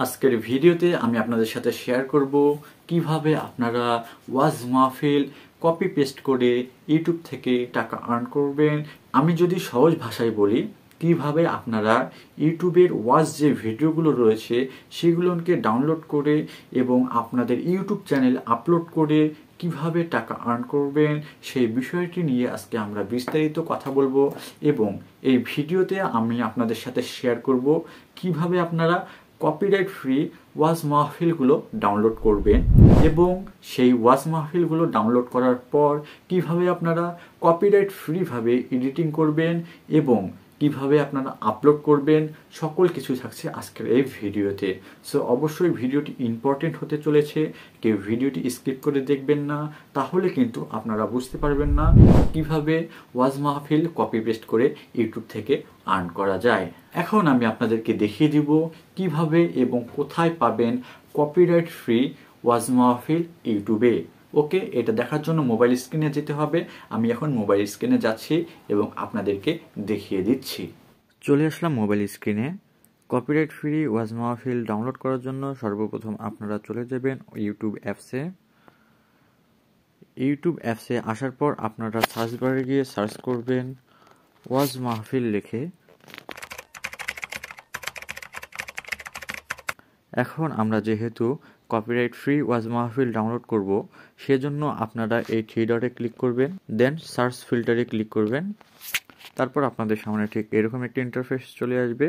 আজকের ভিডিওতে আমি আপনাদের সাথে শেয়ার করব কিভাবে আপনারা ওয়াজ মাহফিল কপি পেস্ট করে ইউটিউব থেকে টাকা আর্ন করবেন। আমি যদি সহজ ভাষায় বলি, কিভাবে আপনারা ইউটিউবের ওয়াজ যে ভিডিওগুলো রয়েছে সেগুলোকে ডাউনলোড করে এবং আপনাদের ইউটিউব চ্যানেল আপলোড করে কিভাবে টাকা আর্ন করবেন সেই বিষয়টি নিয়ে আজকে আমরা বিস্তারিত কথা বলবো। এবং এই ভিডিওতে আমি আপনাদের সাথে শেয়ার করব কিভাবে আপনারা কপিরাইট ফ্রি ওয়াজ মাহফিলগুলো ডাউনলোড করবেন এবং সেই ওয়াজ মাহফিলগুলো ডাউনলোড করার পর কিভাবে আপনারা কপিরাইট ফ্রিভাবে এডিটিং করবেন এবং কিভাবে আপনারা আপলোড করবেন, সকল কিছু থাকছে আজকের এই ভিডিওতে। সো অবশ্যই ভিডিওটি ইম্পর্টেন্ট হতে চলেছে, কেউ ভিডিওটি স্কিপ করে দেখবেন না, তাহলে কিন্তু আপনারা বুঝতে পারবেন না কিভাবে ওয়াজ মাহফিল কপি পেস্ট করে ইউটিউব থেকে আর্ন করা যায়। এখন আমি আপনাদেরকে দেখিয়ে দিব কিভাবে এবং কোথায় পাবেন কপিরাইট ফ্রি ওয়াজ মাহফিল ইউটিউবে। ওকে, এটা দেখার জন্য মোবাইল স্ক্রিনে যেতে হবে। আমি এখন মোবাইল স্ক্রিনে যাচ্ছি এবং আপনাদেরকে দেখিয়ে দিচ্ছি। চলে আসলাম মোবাইল স্ক্রিনে। কপিরাইট ফ্রি ওয়াজ মাহফিল ডাউনলোড করার জন্য সর্বপ্রথম আপনারা চলে যাবেন ইউটিউব অ্যাপসে। ইউটিউব অ্যাপসে আসার পর আপনারা সার্চ বারে গিয়ে সার্চ করবেন ওয়াজ মাহফিল লিখে। এখন আমরা যেহেতু কপিরাইট ফ্রি ওয়াজ মাহফিল ডাউনলোড করব, সেজন্য আপনারা এই থ্রি ডটে ক্লিক করবেন, দেন সার্চ ফিল্টারে ক্লিক করবেন। তারপর আপনাদের সামনে ঠিক এরকম একটি ইন্টারফেস চলে আসবে।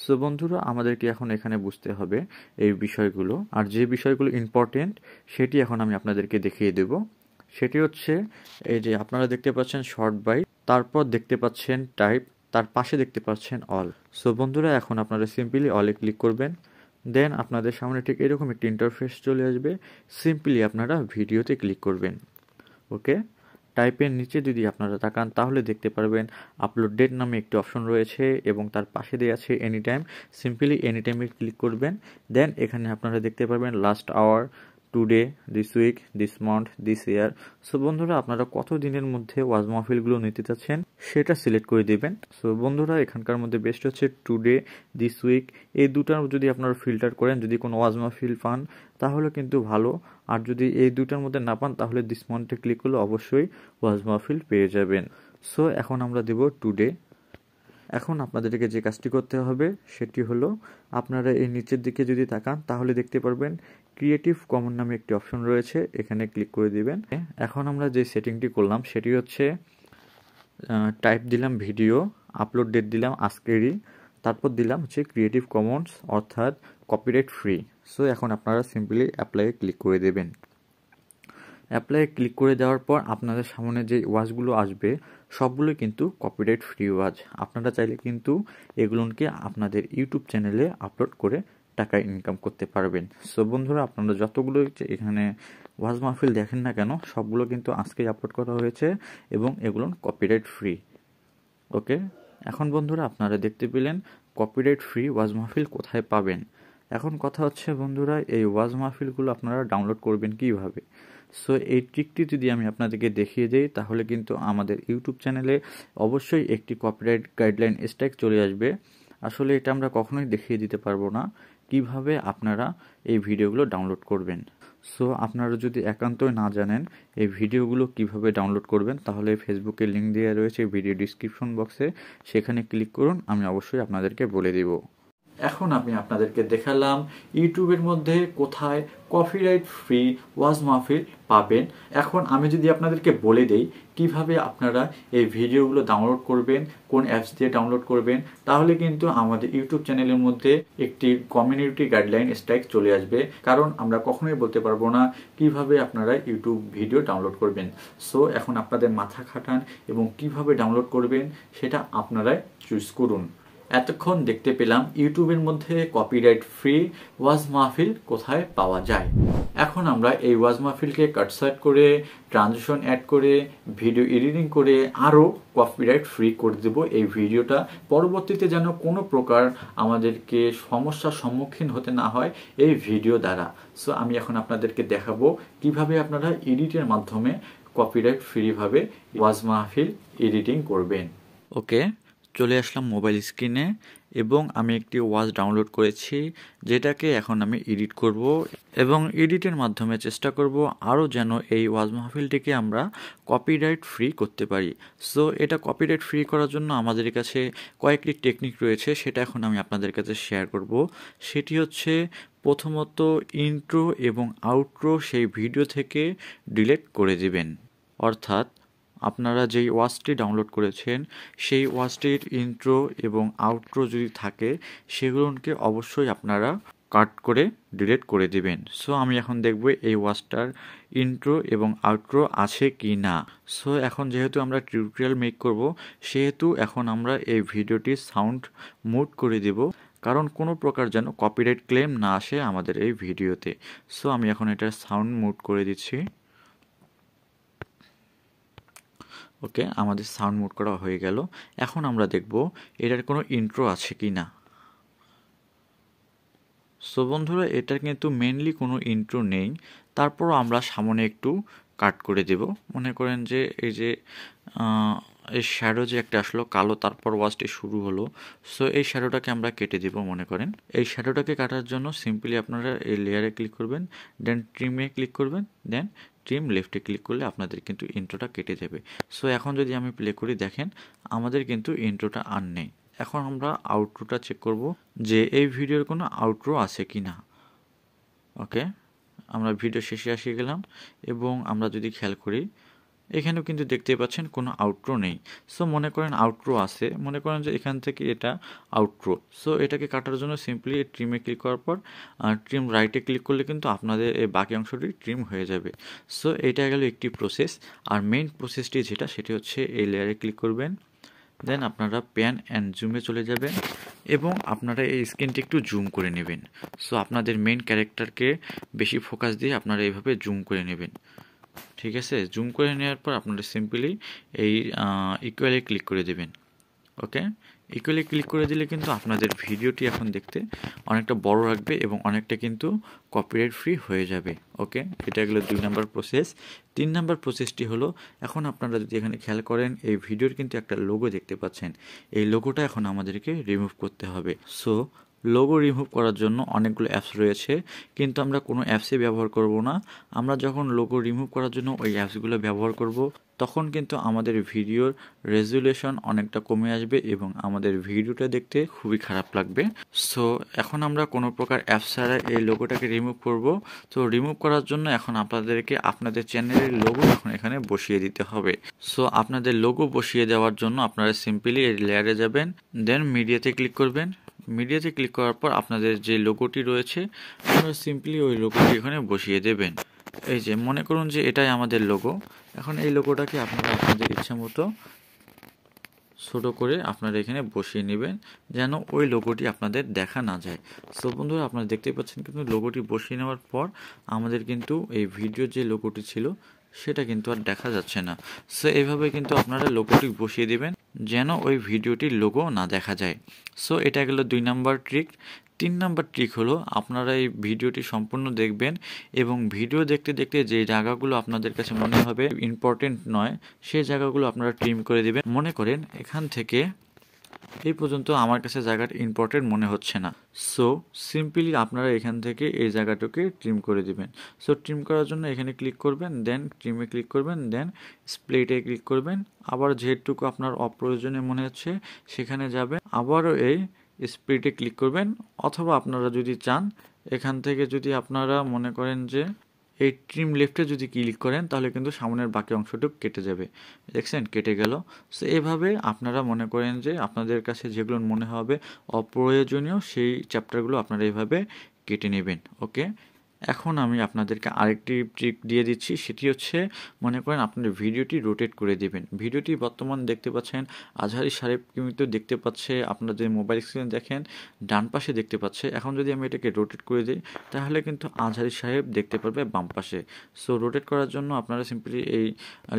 সো বন্ধুরা, আমাদেরকে এখন এখানে বুঝতে হবে এই বিষয়গুলো, আর যে বিষয়গুলো ইম্পর্টেন্ট সেটি এখন আমি আপনাদেরকে দেখিয়ে দেব। সেটি হচ্ছে এই যে আপনারা দেখতে পাচ্ছেন শর্ট বাইট, তারপর দেখতে পাচ্ছেন টাইপ, তার পাশে দেখতে পাচ্ছেন অল। সো বন্ধুরা, এখন আপনারা সিম্পলি অলে ক্লিক করবেন, দেন আপনাদের সামনে ঠিক এরকম একটি ইন্টারফেস চলে আসবে। সিম্পলি আপনারা ভিডিওতে ক্লিক করবেন। ওকে, টাইপের নিচে যদি আপনারা তাকান তাহলে দেখতে পারবেন আপলোড ডেট নামে একটি অপশন রয়েছে এবং তার পাশে দেওয়া আছে এনি টাইম। সিম্পলি এনি টাইমে ক্লিক করবেন, দেন এখানে আপনারা দেখতে পারবেন last hour, today, this week, this month, this year. So বন্ধুরা, আপনারা কত দিনের মধ্যে ওয়াজ মাহফিলগুলো নিতে চাচ্ছেন সেটা সিলেক্ট করে দিবেন। সো বন্ধুরা, এখানকার মধ্যে বেস্ট হচ্ছে টুডে, দিস উইক, এই দুটার যদি আপনারা ফিল্টার করেন, যদি কোনো ওয়াজ মাহফিল পান তাহলে কিন্তু ভালো, আর যদি এই দুটার মধ্যে না পান তাহলে দিস মান্থে ক্লিক করলে অবশ্যই ওয়াজ মাহফিল পেয়ে যাবেন। সো এখন আমরা দেব টুডে। এখন আপনাদেরকে যে কাজটি করতে হবে সেটি হলো, আপনারা এই নিচের দিকে যদি তাকান তাহলে দেখতে পারবেন ক্রিয়েটিভ কমন নামে একটি অপশন রয়েছে, এখানে ক্লিক করে দিবেন। এখন আমরা যে সেটিংটি করলাম সেটি হচ্ছে টাইপ দিলাম ভিডিও, আপলোড ডেট দিলাম আজকেরই, তারপর দিলাম হচ্ছে ক্রিয়েটিভ কমন্স অর্থাৎ কপিরাইট ফ্রি। সো এখন আপনারা সিম্পলি অ্যাপ্লাইয়ে ক্লিক করে দেবেন। অ্যাপ্লাই ক্লিক করে দেওয়ার পর আপনাদের সামনে যে ওয়াজগুলো আসবে সবগুলো কিন্তু কপিরাইট ফ্রি ওয়াজ। আপনারা চাইলে কিন্তু এগুলোকে আপনাদের ইউটিউব চ্যানেলে আপলোড করে টাকা ইনকাম করতে পারবেন। সো বন্ধুরা, আপনারা যতগুলো এখানে ওয়াজ মাহফিল দেখেন না কেন সবগুলো কিন্তু আজকেই আপলোড করা হয়েছে এবং এগুলো কপিরাইট ফ্রি। ওকে, এখন বন্ধুরা আপনারা দেখতে পেলেন কপিরাইট ফ্রি ওয়াজ মাহফিল কোথায় পাবেন। এখন কথা হচ্ছে বন্ধুরা, এই ওয়াজ মাহফিলগুলো আপনারা ডাউনলোড করবেন কিভাবে। সো এই ট্রিকটি যদি আমি আপনাদেরকে দেখিয়ে দিই তাহলে কিন্তু আমাদের ইউটিউব চ্যানেলে অবশ্যই একটি কপিরাইট গাইডলাইন স্ট্রাইক চলে আসবে। আসলে এটা আমরা কখনোই দেখিয়ে দিতে পারবো না কিভাবে আপনারা এই ভিডিওগুলো ডাউনলোড করবেন। সো আপনারা যদি একান্তই না জানেন এই ভিডিওগুলো কিভাবে ডাউনলোড করবেন তাহলে ফেসবুকে লিঙ্ক দেওয়া রয়েছে ভিডিও ডিসক্রিপশন বক্সে, সেখানে ক্লিক করুন, আমি অবশ্যই আপনাদেরকে বলে দিব। এখন আমি আপনাদেরকে দেখালাম ইউটিউবের মধ্যে কোথায় কপিরাইট ফ্রি ওয়াজ মাহফিল পাবেন। এখন আমি যদি আপনাদেরকে বলে দেই কিভাবে আপনারা এই ভিডিওগুলো ডাউনলোড করবেন, কোন অ্যাপস দিয়ে ডাউনলোড করবেন, তাহলে কিন্তু আমাদের ইউটিউব চ্যানেলের মধ্যে একটি কমিউনিটি গাইডলাইন স্ট্রাইক চলে আসবে, কারণ আমরা কখনোই বলতে পারবো না কিভাবে আপনারা ইউটিউব ভিডিও ডাউনলোড করবেন। সো এখন আপনাদের মাথা খাটান এবং কিভাবে ডাউনলোড করবেন সেটা আপনারাই চুজ করুন। এতক্ষণ দেখতে পেলাম ইউটিউবের মধ্যে কপিরাইট ফ্রি ওয়াজ মাহফিল কোথায় পাওয়া যায়। এখন আমরা এই ওয়াজ মাহফিলকে কাটসাট করে, ট্রানজিশন অ্যাড করে, ভিডিও এডিটিং করে আরও কপিরাইট ফ্রি করে দেব এই ভিডিওটা। পরবর্তীতে যেন কোনো প্রকার আমাদেরকে সমস্যার সম্মুখীন হতে না হয় এই ভিডিও দ্বারা। সো আমি এখন আপনাদেরকে দেখাবো কিভাবে আপনারা এডিটের মাধ্যমে কপিরাইট ফ্রিভাবে ওয়াজ মাহফিল এডিটিং করবেন। ওকে, চলে আসলাম মোবাইল স্ক্রিনে। এবং আমি একটি ওয়াজ ডাউনলোড করেছি যেটাকে এখন আমি এডিট করব এবং এডিটের মাধ্যমে চেষ্টা করব আরও যেন এই ওয়াজ মাহফিলটিকে আমরা কপিরাইট ফ্রি করতে পারি। সো এটা কপিরাইট ফ্রি করার জন্য আমাদের কাছে কয়েকটি টেকনিক রয়েছে, সেটা এখন আমি আপনাদের কাছে শেয়ার করব। সেটি হচ্ছে প্রথমত ইন্ট্রো এবং আউট্রো সেই ভিডিও থেকে ডিলিট করে দিবেন। অর্থাৎ আপনারা যেই ওয়াজটি ডাউনলোড করেছেন সেই ওয়াজটির ইন্ট্রো এবং আউট্রো যদি থাকে সেগুলোকে অবশ্যই আপনারা কাট করে ডিলিট করে দিবেন। সো আমি এখন দেখব এই ওয়াজটার ইন্ট্রো এবং আউট্রো আছে কি না। সো এখন যেহেতু আমরা টিউটোরিয়াল মেক করব সেহেতু এখন আমরা এই ভিডিওটির সাউন্ড মুট করে দেব, কারণ কোনো প্রকার যেন কপিরাইট ক্লেম না আসে আমাদের এই ভিডিওতে। সো আমি এখন এটার সাউন্ড মুট করে দিচ্ছি। ওকে, আমাদের সাউন্ড মুট করা হয়ে গেল। এখন আমরা দেখব এটার কোনো ইন্ট্রো আছে কি না। সো বন্ধুরা, এটার কিন্তু মেনলি কোনো ইন্ট্রো নেই, তারপরও আমরা সামনে একটু কাট করে দেব। মনে করেন যে এই যে এই শ্যাডো যে একটা আসলো কালো, তারপর ওয়াজটি শুরু হলো। সো এই শ্যাডোটাকে আমরা কেটে দেব। মনে করেন এই শ্যাডোটাকে কাটার জন্য সিম্পলি আপনারা এই লেয়ারে ক্লিক করবেন, দেন ট্রিমে ক্লিক করবেন, দেন ট্রিম লেফটে ক্লিক করলে আপনাদের কিন্তু ইন্ট্রোটা কেটে যাবে। সো এখন যদি আমি প্লে করি, দেখেন আমাদের কিন্তু ইন্ট্রোটা আর নেই। এখন আমরা আউটরোটা চেক করব যে এই ভিডিওর কোনো আউটরো আছে কি না। ওকে, আমরা ভিডিও শেষে আসে গেলাম এবং আমরা যদি খেয়াল করি এখানেও কিন্তু দেখতে পাচ্ছেন কোনো আউটরো নেই। সো মনে করেন আউটরো আছে, মনে করেন যে এখান থেকে এটা আউটরো। সো এটাকে কাটার জন্য সিম্পলি ট্রিমে ক্লিক করার পর ট্রিম রাইটে ক্লিক করলে কিন্তু আপনাদের এই বাকি অংশটি ট্রিম হয়ে যাবে। সো এটা গেল একটি প্রসেস। আর মেইন প্রসেসটি যেটা, সেটি হচ্ছে এই লেয়ারে ক্লিক করবেন, দেন আপনারা প্যান অ্যান্ড জুমে চলে যাবেন এবং আপনারা এই স্ক্রিনটি একটু জুম করে নেবেন। সো আপনাদের মেইন ক্যারেক্টারকে বেশি ফোকাস দিয়ে আপনারা এইভাবে জুম করে নেবেন। ঠিক আছে, জুম করে নেওয়ার পর আপনারা সিম্পলি এই ইকুয়ালে ক্লিক করে দেবেন। ওকে, ইকুয়ালি ক্লিক করে দিলে কিন্তু আপনাদের ভিডিওটি এখন দেখতে অনেকটা বড় রাখবে এবং অনেকটা কিন্তু কপিরাইট ফ্রি হয়ে যাবে। ওকে, এটা গেলো 2 নাম্বার প্রসেস। 3 নাম্বার প্রসেসটি হলো, এখন আপনারা যদি এখানে খেয়াল করেন এই ভিডিওর কিন্তু একটা লোগো দেখতে পাচ্ছেন। এই লোগোটা এখন আমাদেরকে রিমুভ করতে হবে। সো লোগো রিমুভ করার জন্য অনেকগুলো অ্যাপস রয়েছে, কিন্তু আমরা কোনো অ্যাপসই ব্যবহার করব না। আমরা যখন লোগো রিমুভ করার জন্য ওই অ্যাপসগুলো ব্যবহার করব তখন কিন্তু আমাদের ভিডিওর রেজুলেশন অনেকটা কমে আসবে এবং আমাদের ভিডিওটা দেখতে খুবই খারাপ লাগবে। সো এখন আমরা কোনো প্রকার অ্যাপস ছাড়া এই লোগোটাকে রিমুভ করব। তো রিমুভ করার জন্য এখন আপনাদেরকে আপনাদের চ্যানেলের লোগো এখন এখানে বসিয়ে দিতে হবে। সো আপনাদের লোগো বসিয়ে দেওয়ার জন্য আপনারা সিম্পলি এই লেয়ারে যাবেন, দেন মিডিয়াতে ক্লিক করবেন। মিডিয়াতে ক্লিক করার পর আপনাদের যে লোগোটি রয়েছে আপনারা সিম্পলি ওই লোগোটি এখানে বসিয়ে দেবেন। এই যে মনে করুন যে এটাই আমাদের লোগো। এখন এই লোগোটাকে আপনারা আপনাদের ইচ্ছা মতো ছোট করে আপনারা এখানে বসিয়ে নেবেন যেন ওই লোগোটি আপনাদের দেখা না যায়। সো বন্ধুরা, আপনারা দেখতেই পাচ্ছেন কিন্তু লোগোটি বসিয়ে নেওয়ার পর আমাদের কিন্তু এই ভিডিওর যে লোগোটি ছিল সেটা কিন্তু আর দেখা যাচ্ছে না। সো এইভাবে কিন্তু আপনারা লোগোটি বসিয়ে দেবেন যেন ওই ভিডিওটির লোগো না দেখা যায়। সো এটা গেল 2 নাম্বার ট্রিক। 3 নাম্বার ট্রিক হলো, আপনারা এই ভিডিওটি সম্পূর্ণ দেখবেন এবং ভিডিও দেখতে দেখতে যে জায়গাগুলো আপনাদের কাছে মনে হবে ইম্পর্টেন্ট নয় সেই জায়গাগুলো আপনারা ট্রিম করে দিবেন। মনে করেন এখান থেকে এই পর্যন্ত আমার কাছে জায়গাটা ইম্পর্টেন্ট মনে হচ্ছে না। সো সিম্পলি আপনারা এখান থেকে এই জায়গাটাকে ট্রিম করে দিবেন। সো ট্রিম করার জন্য এখানে ক্লিক করবেন, দেন ট্রিমে ক্লিক করবেন, দেন স্প্লিটে ক্লিক করবেন। আবার যেটুকু আপনার অপ্রয়োজনীয় মনে হচ্ছে সেখানে যাবেন, আবারও এই স্প্লিটে ক্লিক করবেন। অথবা আপনারা যদি চান এখান থেকে যদি আপনারা মনে করেন যে এই ট্রিম লেফটে যদি ক্লিক করেন তাহলে কিন্তু সামনের বাকি অংশটুকু কেটে যাবে। দেখছেন, কেটে গেল। সো এভাবে আপনারা মনে করেন যে আপনাদের কাছে যেগুলো মনে হবে অপ্রয়োজনীয় সেই চ্যাপ্টারগুলো আপনারা এইভাবে কেটে নেবেন। ওকে, এখন আমি আপনাদেরকে আরেকটি ট্রিক দিয়ে দিচ্ছি, সেটি হচ্ছে মনে করেন আপনার ভিডিওটি রোটেট করে দেবেন। ভিডিওটি বর্তমান দেখতে পাচ্ছেন আজহারি সাহেব কিন্তু দেখতে পাচ্ছে, আপনারা যদি মোবাইল স্ক্রিনে দেখেন ডান পাশে দেখতে পাচ্ছে। এখন যদি আমি এটাকে রোটেট করে দিই তাহলে কিন্তু আজহারি সাহেব দেখতে পারবে বাম পাশে। সো রোটেট করার জন্য আপনারা সিম্পলি এই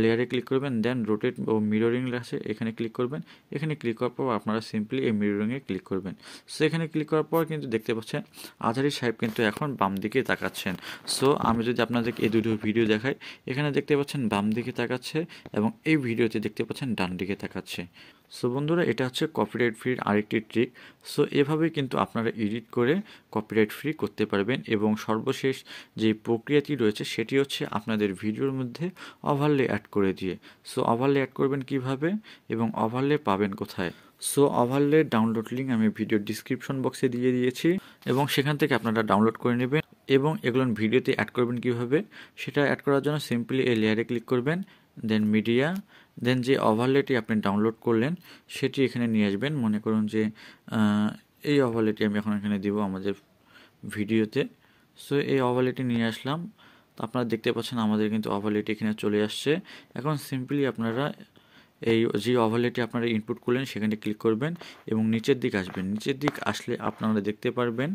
লেয়ারে ক্লিক করবেন, দেন রোটেট ও মিররিং আছে এখানে ক্লিক করবেন। এখানে ক্লিক করার পর আপনারা সিম্পলি এই মিররিংয়ে ক্লিক করবেন। সো এখানে ক্লিক করার পর কিন্তু দেখতে পাচ্ছেন আজহারি সাহেব কিন্তু এখন বাম দিকে তাকাচ্ছে। তাকাচ্ছেন। সো আমি যদি আপনাদেরকে এই দুটো ভিডিও দেখাই, এখানে দেখতে পাচ্ছেন বাম দিকে তাকাচ্ছে এবং এই ভিডিওতে দেখতে পাচ্ছেন ডান দিকে তাকাচ্ছে। সো বন্ধুরা, এটা হচ্ছে কপিরাইট ফ্রির আরেকটি ট্রিক। সো এভাবেই কিন্তু আপনারা এডিট করে কপিরাইট ফ্রি করতে পারবেন। এবং সর্বশেষ যে প্রক্রিয়াটি রয়েছে সেটি হচ্ছে আপনাদের ভিডিওর মধ্যে ওভারলে অ্যাড করে দিয়ে। সো ওভারলে অ্যাড করবেন কিভাবে এবং ওভারলে পাবেন কোথায়? সো ওভারলে ডাউনলোড লিঙ্ক আমি ভিডিওর ডিসক্রিপশন বক্সে দিয়ে দিয়েছি এবং সেখান থেকে আপনারা ডাউনলোড করে নেবেন। এবং এগুলো ভিডিওতে অ্যাড করবেন কিভাবে, সেটা অ্যাড করার জন্য সিম্পলি এই লেয়ারে ক্লিক করবেন, দেন মিডিয়া, দেন যে ওভারলেটি আপনি ডাউনলোড করলেন সেটি এখানে নিয়ে আসবেন। মনে করুন যে এই ওভারলেটি আমি এখন এখানে দিব আমাদের ভিডিওতে। সো এই ওভারলেটি নিয়ে আসলাম। তো আপনারা দেখতে পাচ্ছেন আমাদের কিন্তু ওভারলেটি এখানে চলে আসছে। এখন সিম্পলি আপনারা এই যে ওভারলেটি আপনারা ইনপুট করলেন সেখানে ক্লিক করবেন এবং নিচের দিকে আসবেন। নিচের দিক আসলে আপনারা দেখতে পারবেন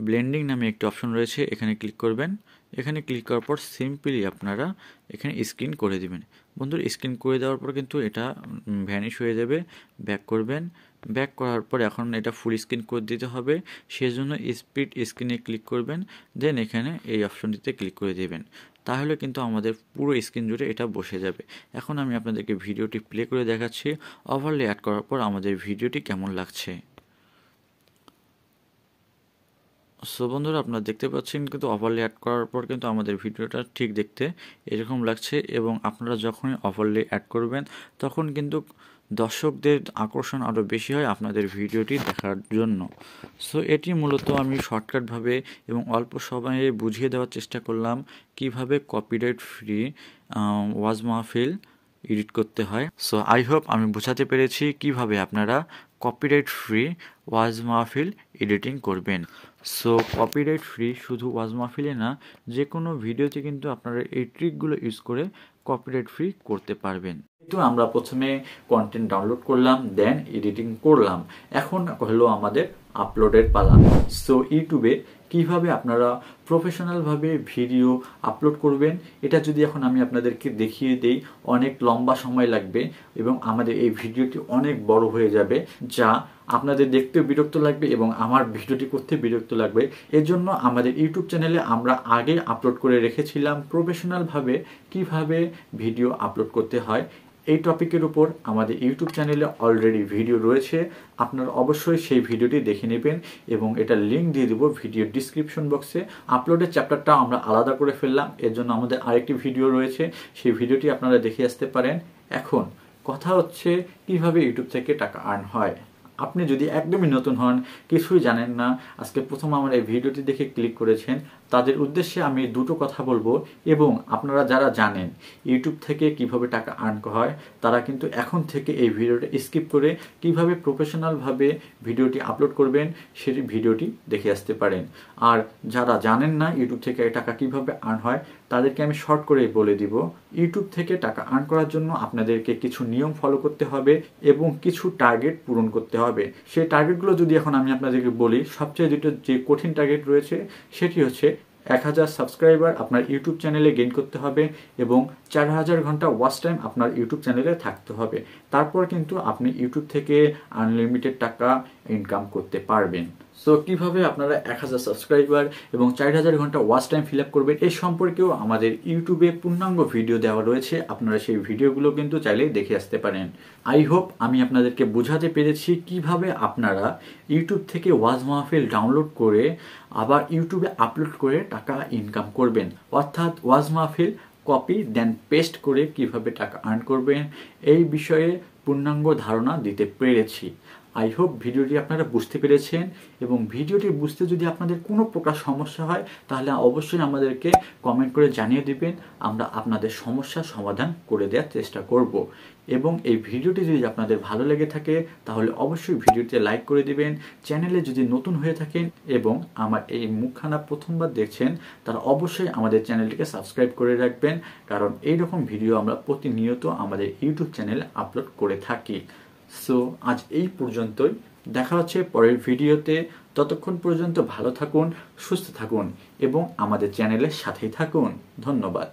ব্লেন্ডিং নামে একটি অপশন রয়েছে, এখানে ক্লিক করবেন। এখানে ক্লিক করার পর সিম্পলি আপনারা এখানে স্ক্রিন করে দিবেন। বন্ধুরা, স্ক্রিন করে দেওয়ার পর কিন্তু এটা ভ্যানিশ হয়ে যাবে। ব্যাক করবেন, ব্যাক করার পর এখন এটা ফুল স্ক্রিন করে দিতে হবে, সেজন্য স্পিড স্ক্রিনে ক্লিক করবেন, দেন এখানে এই অপশনটিতে ক্লিক করে দেবেন। তাহলে কিন্তু আমাদের পুরো স্ক্রিন জুড়ে এটা বসে যাবে। এখন আমি আপনাদেরকে ভিডিওটি প্লে করে দেখাচ্ছি ওভারলে অ্যাড করার পর আমাদের ভিডিওটি কেমন লাগছে। সো বন্ধুরা, আপনারা দেখতে পাচ্ছেন কিন্তু ওভারলে অ্যাড করার পর কিন্তু আমাদের ভিডিওটা ঠিক দেখতে এরকম লাগছে। এবং আপনারা যখনই ওভারলে অ্যাড করবেন তখন কিন্তু দর্শকদের আকর্ষণ আরও বেশি হয় আপনাদের ভিডিওটি দেখার জন্য। সো এটি মূলত আমি শর্টকাটভাবে এবং অল্প সময়ে বুঝিয়ে দেওয়ার চেষ্টা করলাম কিভাবে কপিরাইট ফ্রি ওয়াজ মাহফিল এডিট করতে হয়। সো আই হোপ আমি বোঝাতে পেরেছি কিভাবে আপনারা কপিরাইট ফ্রি ওয়াজ মাহফিল এডিটিং করবেন। সো কপিরাইট ফ্রি শুধু ওয়াজ মাহফিলে না, যে কোনো ভিডিওতে কিন্তু আপনারা এই ট্রিকগুলো ইউজ করে কপিরাইট ফ্রি করতে পারবেন। কিন্তু আমরা প্রথমে কন্টেন্ট ডাউনলোড করলাম, দেন এডিটিং করলাম, এখন হলো আমাদের আপলোডের পালা। সো ইউটিউবে কিভাবে আপনারা প্রফেশনালভাবে ভিডিও আপলোড করবেন এটা যদি এখন আমি আপনাদেরকে দেখিয়ে দেই, অনেক লম্বা সময় লাগবে এবং আমাদের এই ভিডিওটি অনেক বড় হয়ে যাবে, যা আপনাদের দেখতে বিরক্ত লাগবে এবং আমার ভিডিওটি করতে বিরক্ত লাগবে। এর জন্য আমাদের ইউটিউব চ্যানেলে আমরা আগে আপলোড করে রেখেছিলাম প্রফেশনালভাবে কিভাবে ভিডিও আপলোড করতে হয়। এই টপিকের উপর আমাদের ইউটিউব চ্যানেলে অলরেডি ভিডিও রয়েছে, আপনারা অবশ্যই সেই ভিডিওটি দেখে নেবেন এবং এটা লিঙ্ক দিয়ে দেবো ভিডিওর ডিসক্রিপশন বক্সে। আপলোডের চ্যাপ্টারটা আমরা আলাদা করে ফেললাম, এর জন্য আমাদের আরেকটি ভিডিও রয়েছে, সেই ভিডিওটি আপনারা দেখে আসতে পারেন। এখন কথা হচ্ছে কিভাবে ইউটিউব থেকে টাকা আর্ন হয়। আপনি যদি একদমই নতুন হন, কিছুই জানেন না, আজকে প্রথম আমার এই ভিডিওটি দেখে ক্লিক করেছেন, তাদের উদ্দেশ্যে আমি দুটো কথা বলবো। এবং আপনারা যারা জানেন ইউটিউব থেকে কিভাবে টাকা আর্ন হয়, তারা কিন্তু এখন থেকে এই ভিডিওটা স্কিপ করে কিভাবে প্রফেশনালভাবে ভিডিওটি আপলোড করবেন সেই ভিডিওটি দেখে আসতে পারেন। আর যারা জানেন না ইউটিউব থেকে টাকা কিভাবে আর্ন হয়, তাদেরকে আমি শর্ট করে বলে দিব। ইউটিউব থেকে টাকা আর্ন করার জন্য আপনাদেরকে কিছু নিয়ম ফলো করতে হবে এবং কিছু টার্গেট পূরণ করতে হবে। সেই টার্গেটগুলো যদি এখন আমি আপনাদেরকে বলি, সবচেয়ে যে কঠিন টার্গেট রয়েছে সেটি হচ্ছে 1000 সাবস্ক্রাইবার আপনার ইউটিউব চ্যানেলে গেইন করতে হবে এবং 4000 ঘন্টা ওয়াচ টাইম আপনার ইউটিউব চ্যানেলে থাকতে হবে। তারপর কিন্তু আপনি ইউটিউব থেকে আনলিমিটেড টাকা ইনকাম করতে পারবেন। সো কিভাবে আপনারা 1000 সাবস্ক্রাইবার এবং 4000 ঘন্টা ওয়াচ টাইম ফিল আপ করবেন এই সম্পর্কেও আমাদের ইউটিউবে পূর্ণাঙ্গ ভিডিও দেওয়া রয়েছে, আপনারা সেই ভিডিওগুলো কিন্তু চাইলেই দেখে আসতে পারেন। আই হোপ আমি আপনাদেরকে বোঝাতে পেরেছি কিভাবে আপনারা ইউটিউব থেকে ওয়াজ মাহফিল ডাউনলোড করে আবার ইউটিউবে আপলোড করে টাকা ইনকাম করবেন। অর্থাৎ ওয়াজ মাহফিল কপি দেন পেস্ট করে কিভাবে টাকা আর্ন করবেন এই বিষয়ে পূর্ণাঙ্গ ধারণা দিতে পেরেছি। আই হোপ ভিডিওটি আপনারা বুঝতে পেরেছেন এবং ভিডিওটি বুঝতে যদি আপনাদের কোনো প্রকার সমস্যা হয় তাহলে অবশ্যই আমাদেরকে কমেন্ট করে জানিয়ে দিবেন, আমরা আপনাদের সমস্যার সমাধান করে দেওয়ার চেষ্টা করব। এবং এই ভিডিওটি যদি আপনাদের ভালো লেগে থাকে তাহলে অবশ্যই ভিডিওতে লাইক করে দিবেন। চ্যানেলে যদি নতুন হয়ে থাকেন এবং আমার এই মুখখানা প্রথমবার দেখছেন তারা অবশ্যই আমাদের চ্যানেলটিকে সাবস্ক্রাইব করে রাখবেন, কারণ এইরকম ভিডিও আমরা প্রতিনিয়ত আমাদের ইউটিউব চ্যানেলে আপলোড করে থাকি। সো আজ এই পর্যন্তই, দেখা হচ্ছে পরের ভিডিওতে। ততক্ষণ পর্যন্ত ভালো থাকুন, সুস্থ থাকুন এবং আমাদের চ্যানেলের সাথেই থাকুন। ধন্যবাদ।